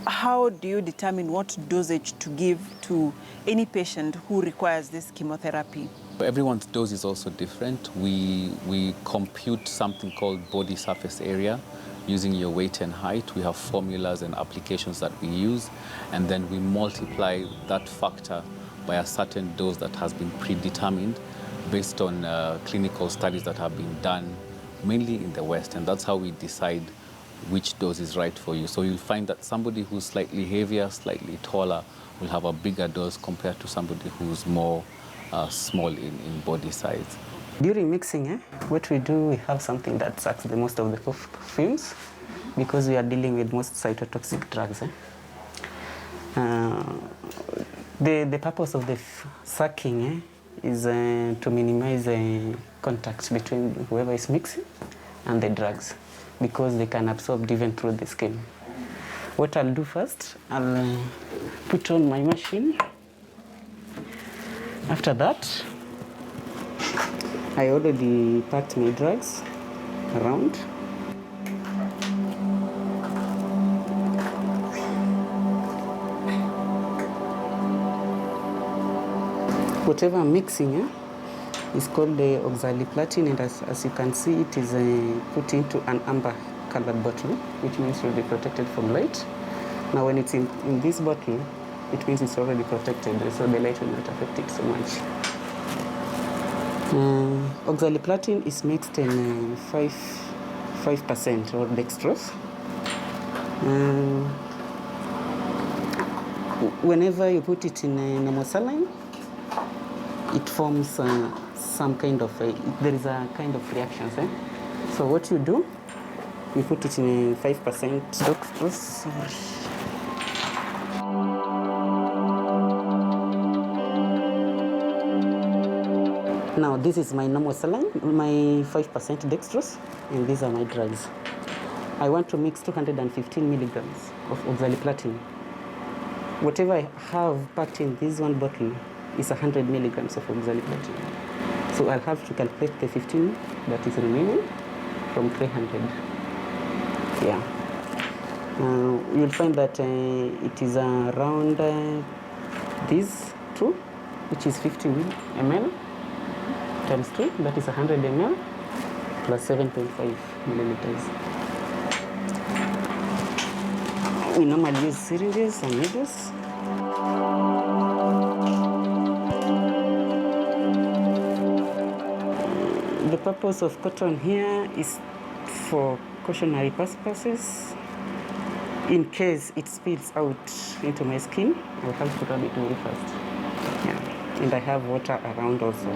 how do you determine what dosage to give to any patient who requires this chemotherapy? Everyone's dose is also different. We compute something called body surface area using your weight and height. We have formulas and applications that we use, and then we multiply that factor by a certain dose that has been predetermined based on clinical studies that have been done mainly in the West, and that's how we decide which dose is right for you. So you'll find that somebody who's slightly heavier, slightly taller, will have a bigger dose compared to somebody who's more small in body size. During mixing, what we do, we have something that sucks the most of the fumes because we are dealing with most cytotoxic drugs. The purpose of the sucking is to minimize contact between whoever is mixing and the drugs because they can absorb even through the skin. What I'll do first, I'll put on my machine. After that, I already packed my drugs around. Whatever I'm mixing is called the oxaliplatin, and as you can see, it is put into an amber colored bottle, which means you'll be protected from light. Now when it's in this bottle, it means it's already protected, so the light will not affect it so much. Oxaliplatin is mixed in 5% or dextrose. Whenever you put it in a normal saline, it forms some kind of there is a kind of reactions. So what you do, you put it in 5% dextrose. Now this is my normal saline, my 5% dextrose, and these are my drugs. I want to mix 215 milligrams of oxaliplatin. Whatever I have packed in this one bottle is 100 milligrams of oxaliplatin. So I'll have to calculate the 15 that is remaining from 300. Yeah. You'll find that it is around these two, which is 50 ml. Times 3, that is 100 ml plus 7.5 milliliters. We normally use syringes and needles. The purpose of cotton here is for cautionary purposes. In case it spills out into my skin, I'll have to rub it very fast. Yeah. And I have water around also.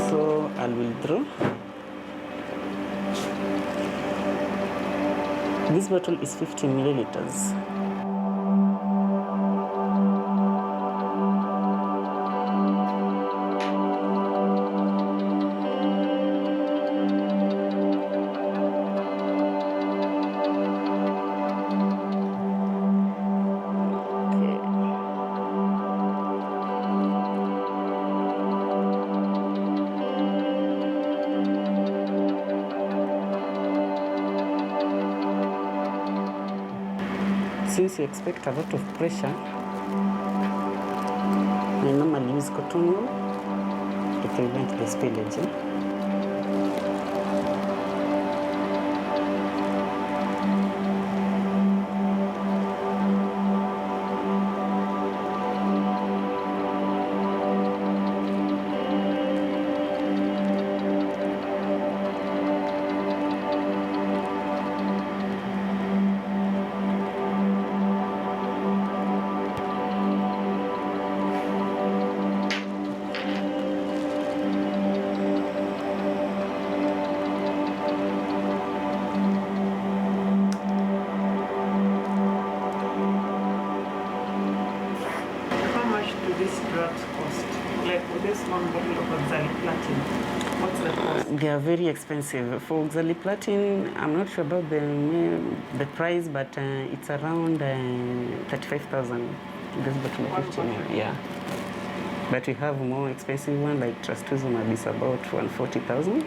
So I'll withdraw. This bottle is 50 milliliters. Since you expect a lot of pressure, I normally use cotton wool to prevent the spillage. They are very expensive. For oxaliplatin, I'm not sure about the price, but it's around 35,000. This bottle of 15 ml, yeah. But we have more expensive one, like trastuzumab is about 140,000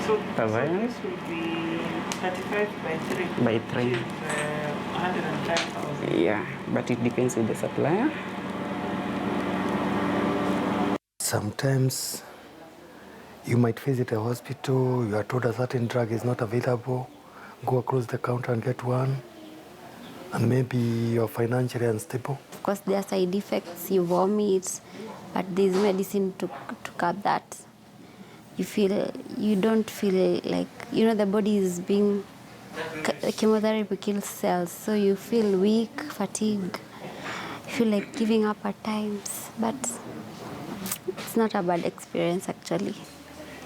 So, per so vial. this will be 35 by 3. By 3. Which is 105,000. Yeah, but it depends with the supplier. Sometimes you might visit a hospital, you are told a certain drug is not available, go across the counter and get one, and maybe you're financially unstable. Of course, there are side effects, you vomit, but there's medicine to curb that. You don't feel like, the body is being, chemotherapy kills cells, so you feel weak, fatigue, you feel like giving up at times, but it's not a bad experience actually.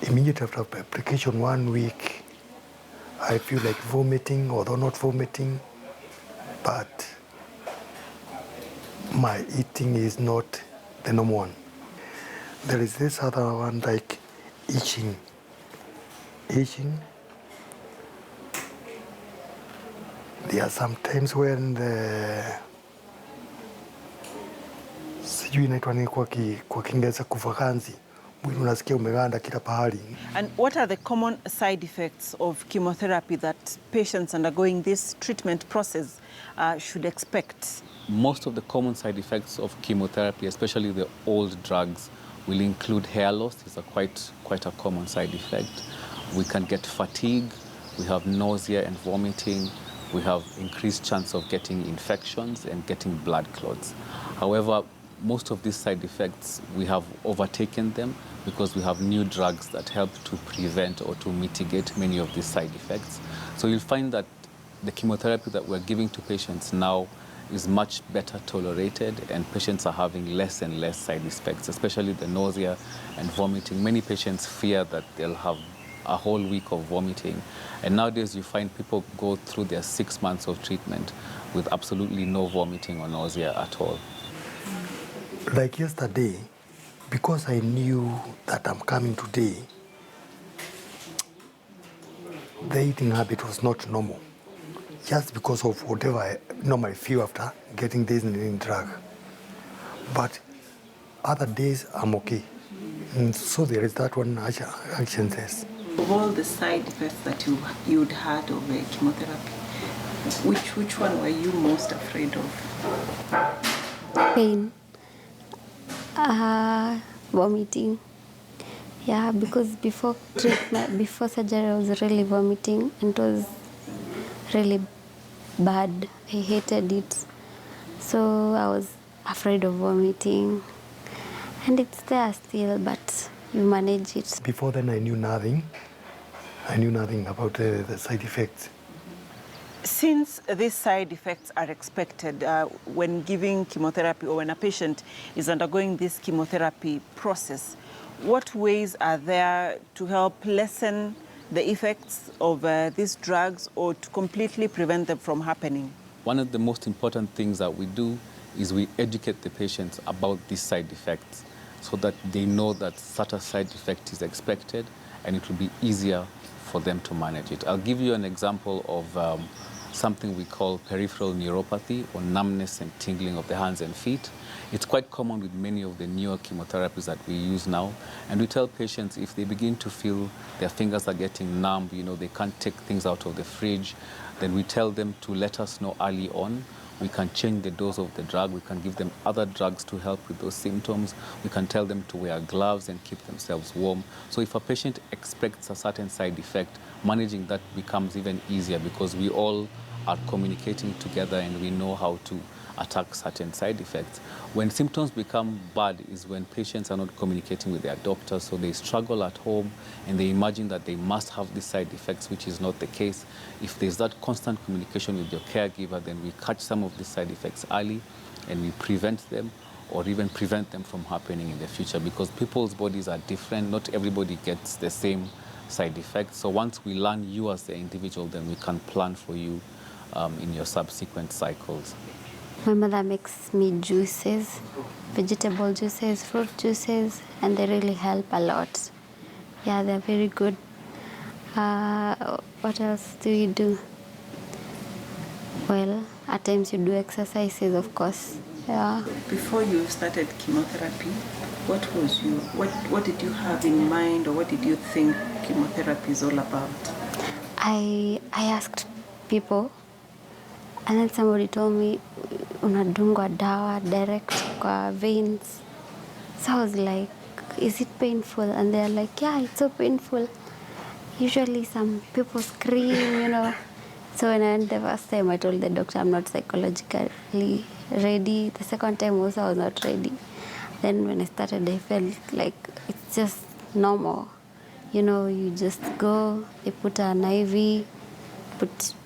Immediately after application 1 week, I feel like vomiting, although not vomiting, but my eating is not the normal one. There is this other one like itching. There are some times when sijui inaitwa nini kwa Kiingereza kuvakanzi, mwili unasikia umeganda kila pahali. And what are the common side effects of chemotherapy that patients undergoing this treatment process should expect? Most of the common side effects of chemotherapy, especially the old drugs, will include hair loss. It's quite a common side effect. We can get fatigue, we have nausea and vomiting, we have increased chance of getting infections and getting blood clots. However, most of these side effects, we have overtaken them because we have new drugs that help to prevent or to mitigate many of these side effects. So you'll find that the chemotherapy that we're giving to patients now is much better tolerated, and patients are having less and less side effects, especially the nausea and vomiting. Many patients fear that they'll have a whole week of vomiting. And nowadays you find people go through their 6 months of treatment with absolutely no vomiting or nausea at all. Like yesterday, because I knew that I'm coming today, the eating habit was not normal. Just because of whatever I normally feel after getting this drug. But other days I'm okay. And so there is that one action test. Of all the side effects that you'd had of chemotherapy, which one were you most afraid of? Pain, vomiting. Yeah, because before surgery I was really vomiting, and it was really bad. I hated it. So I was afraid of vomiting. And it's there still, but you manage it. Before then I knew nothing. I knew nothing about the side effects. Since these side effects are expected when giving chemotherapy or when a patient is undergoing this chemotherapy process, what ways are there to help lessen the effects of these drugs or to completely prevent them from happening? One of the most important things that we do is we educate the patients about these side effects so that they know that such a side effect is expected and it will be easier for them to manage it. I'll give you an example of something we call peripheral neuropathy, or numbness and tingling of the hands and feet. It's quite common with many of the newer chemotherapies that we use now. And we tell patients if they begin to feel their fingers are getting numb, they can't take things out of the fridge, then we tell them to let us know early on. We can change the dose of the drug. We can give them other drugs to help with those symptoms. We can tell them to wear gloves and keep themselves warm. So if a patient expects a certain side effect, managing that becomes even easier because we all are communicating together and we know how to attack certain side effects. When symptoms become bad is when patients are not communicating with their doctors, so they struggle at home and they imagine that they must have these side effects, which is not the case. If there's that constant communication with your caregiver, then we catch some of these side effects early and we prevent them or even prevent them from happening in the future, because people's bodies are different. Not everybody gets the same side effects. So once we learn you as the individual, then we can plan for you in your subsequent cycles. My mother makes me juices, vegetable juices, fruit juices, and they really help a lot. Yeah, they're very good. What else do you do? Well, at times you do exercises, of course. Yeah. Before you started chemotherapy, What did you have in mind, or what did you think chemotherapy is all about? I asked people, and then somebody told me unadungwa dawa direct kwa veins. So I was like, is it painful? And they're like, yeah, it's so painful. Usually some people scream, you know. So when I went the first time, I told the doctor I'm not psychologically ready. The second time also I was not ready. Then when I started, I felt like it's just normal. You know, you just go, they put an IV,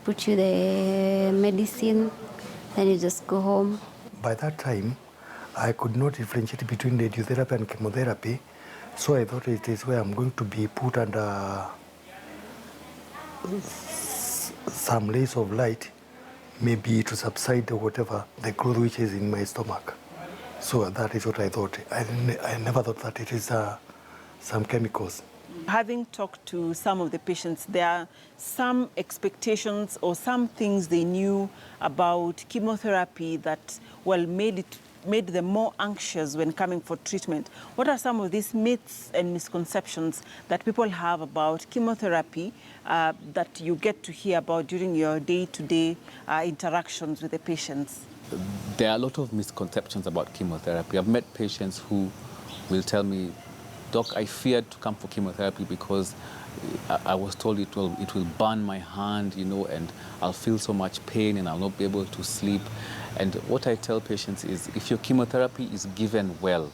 put you the medicine, then you just go home. By that time, I could not differentiate between radiotherapy and chemotherapy, so I thought it is where I'm going to be put under some rays of light, maybe to subside or whatever, the growth which is in my stomach. So that is what I thought. I never thought that it is some chemicals. Having talked to some of the patients, there are some expectations or some things they knew about chemotherapy that, well, made them more anxious when coming for treatment. What are some of these myths and misconceptions that people have about chemotherapy that you get to hear about during your day-to-day interactions with the patients? There are a lot of misconceptions about chemotherapy. I've met patients who will tell me, Doc, I feared to come for chemotherapy because I was told it will burn my hand, you know, and I'll feel so much pain and I'll not be able to sleep. And what I tell patients is, if your chemotherapy is given well,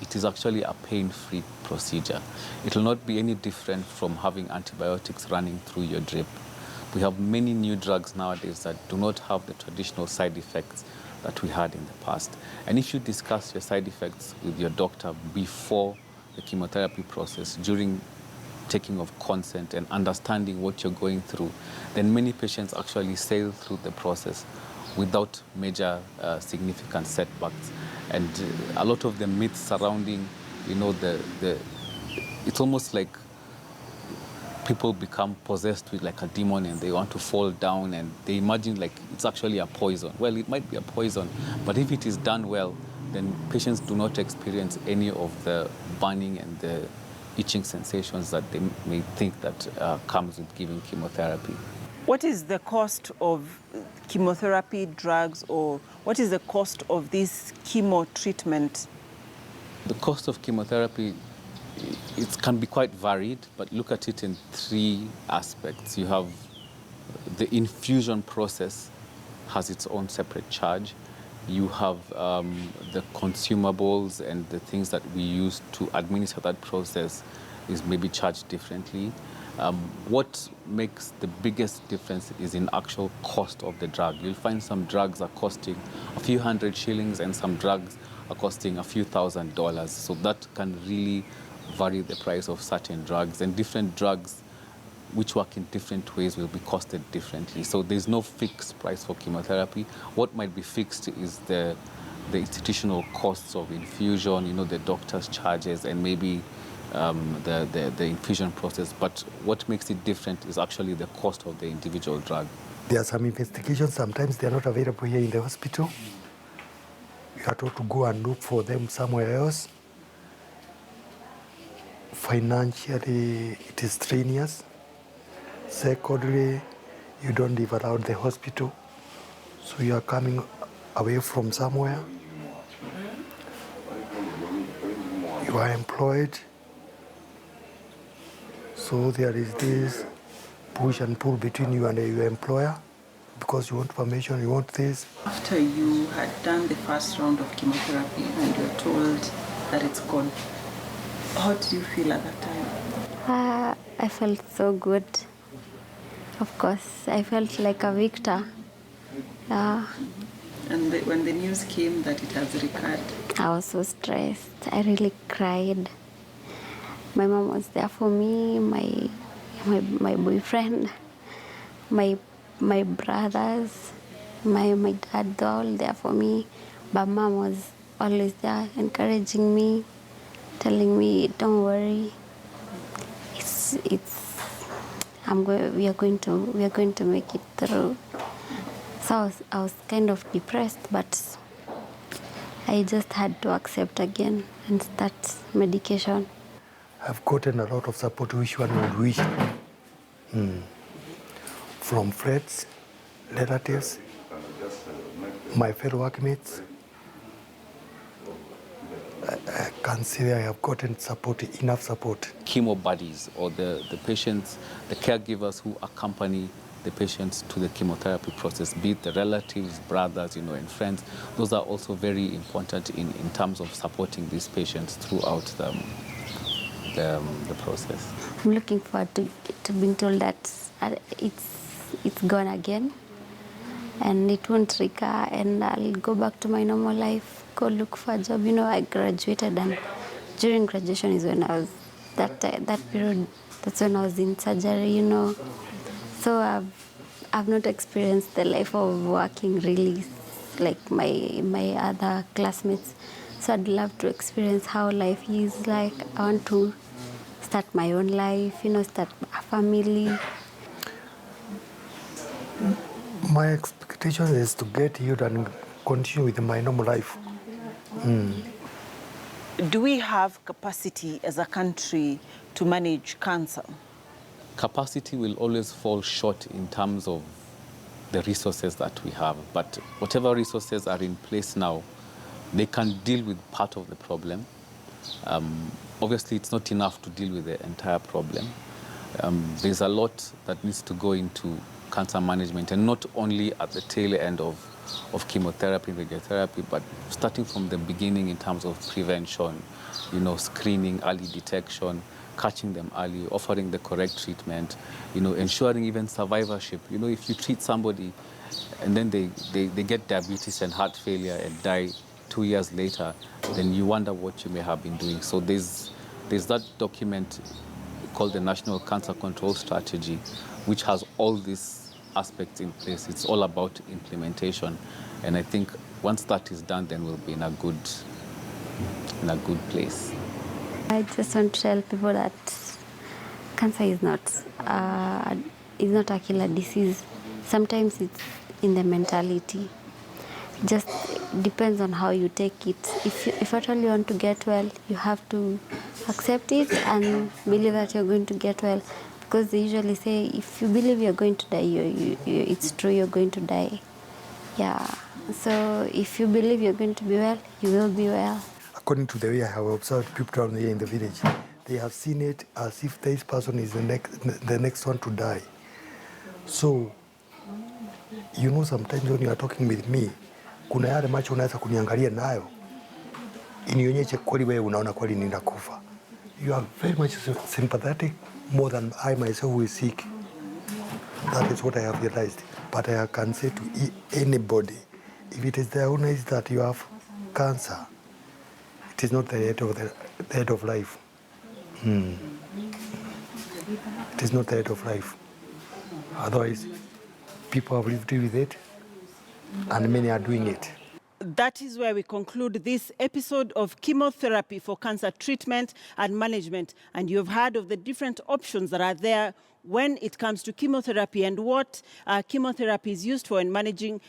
it is actually a pain-free procedure. It will not be any different from having antibiotics running through your drip. We have many new drugs nowadays that do not have the traditional side effects that we had in the past. And if you discuss your side effects with your doctor before the chemotherapy process, during taking of consent and understanding what you're going through, then many patients actually sail through the process without major significant setbacks. And a lot of the myths surrounding, you know, it's almost like people become possessed with like a demon and they want to fall down and they imagine like it's actually a poison. Well, it might be a poison, but if it is done well, then patients do not experience any of the burning and the itching sensations that they may think that comes with giving chemotherapy. What is the cost of chemotherapy drugs, or what is the cost of this chemo treatment? The cost of chemotherapy, it can be quite varied, but look at it in three aspects. You have the infusion process has its own separate charge. You have the consumables and the things that we use to administer that process is maybe charged differently. What makes the biggest difference is in actual cost of the drug. You'll find some drugs are costing a few hundred shillings and some drugs are costing a few $1,000s. So that can really vary the price of certain drugs, and different drugs which work in different ways will be costed differently. So there's no fixed price for chemotherapy. What might be fixed is the institutional costs of infusion, you know, the doctor's charges, and maybe the infusion process. But what makes it different is actually the cost of the individual drug. There are some investigations, sometimes they're not available here in the hospital. You are told to go and look for them somewhere else. Financially, it is strenuous. Secondly, you don't live around the hospital, so you are coming away from somewhere. You are employed, so there is this push and pull between you and your employer, because you want permission, you want this. After you had done the first round of chemotherapy and you were told that it's gone, how did you feel at that time? I felt so good. Of course, I felt like a victor. And when the news came that it has recurred? I was so stressed. I really cried. My mom was there for me, my boyfriend, my brothers, my dad, they're all there for me. But mom was always there encouraging me, telling me, don't worry. We are going to make it through. So I was kind of depressed, but I just had to accept again and start medication. I've gotten a lot of support, which one would wish. From friends, relatives, my fellow workmates. I can't say I have gotten support, enough support. Chemo buddies, or the patients, the caregivers who accompany the patients to the chemotherapy process, be it the relatives, brothers, and friends, those are also very important in terms of supporting these patients throughout the process. I'm looking forward to being told that it's gone again and it won't recur, and I'll go back to my normal life, go look for a job. I graduated, and during graduation is when I was, that period, that's when I was in surgery, So I've not experienced the life of working really like my other classmates. So I'd love to experience how life is like. I want to start my own life, start a family. My expectation is to get healed and continue with my normal life. Do we have capacity as a country to manage cancer? Capacity will always fall short in terms of the resources that we have. But whatever resources are in place now, they can deal with part of the problem. Obviously, it's not enough to deal with the entire problem. There's a lot that needs to go into cancer management, and not only at the tail end of chemotherapy and radiotherapy, but starting from the beginning in terms of prevention, screening, early detection, catching them early, offering the correct treatment, ensuring even survivorship. If you treat somebody and then they get diabetes and heart failure and die 2 years later, then you wonder what you may have been doing. So there's that document called the National Cancer Control Strategy, which has all these aspects in place. It's all about implementation. And I think once that is done, then we'll be in a good place. I just want to tell people that cancer is not a killer disease. Sometimes it's in the mentality. It just depends on how you take it. If at all you want to get well, you have to accept it and believe that you're going to get well. Because they usually say, if you believe you're going to die, it's true, you're going to die. Yeah. So if you believe you're going to be well, you will be well. According to the way I have observed people down here in the village, they have seen it as if this person is the next one to die. So, sometimes when you are talking with me, kuna yale macho unaweza kuniangalia nayo inionyeshe kweli wewe unaona kweli ninakufa. You are very much sympathetic, more than I myself will seek. That is what I have realized. But I can say to anybody, if it is diagnosed that you have cancer, it is not the end of life. It is not the end of life. Otherwise, people have lived with it, and many are doing it. That is where we conclude this episode of Chemotherapy for Cancer Treatment and Management. And you've heard of the different options that are there when it comes to chemotherapy and what chemotherapy is used for in managing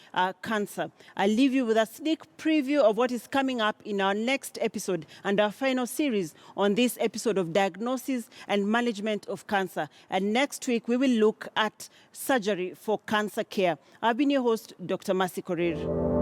cancer. I'll leave you with a sneak preview of what is coming up in our next episode and our final series on this episode of Diagnosis and Management of Cancer. And next week, we will look at surgery for cancer care. I've been your host, Dr. Mercy Korir.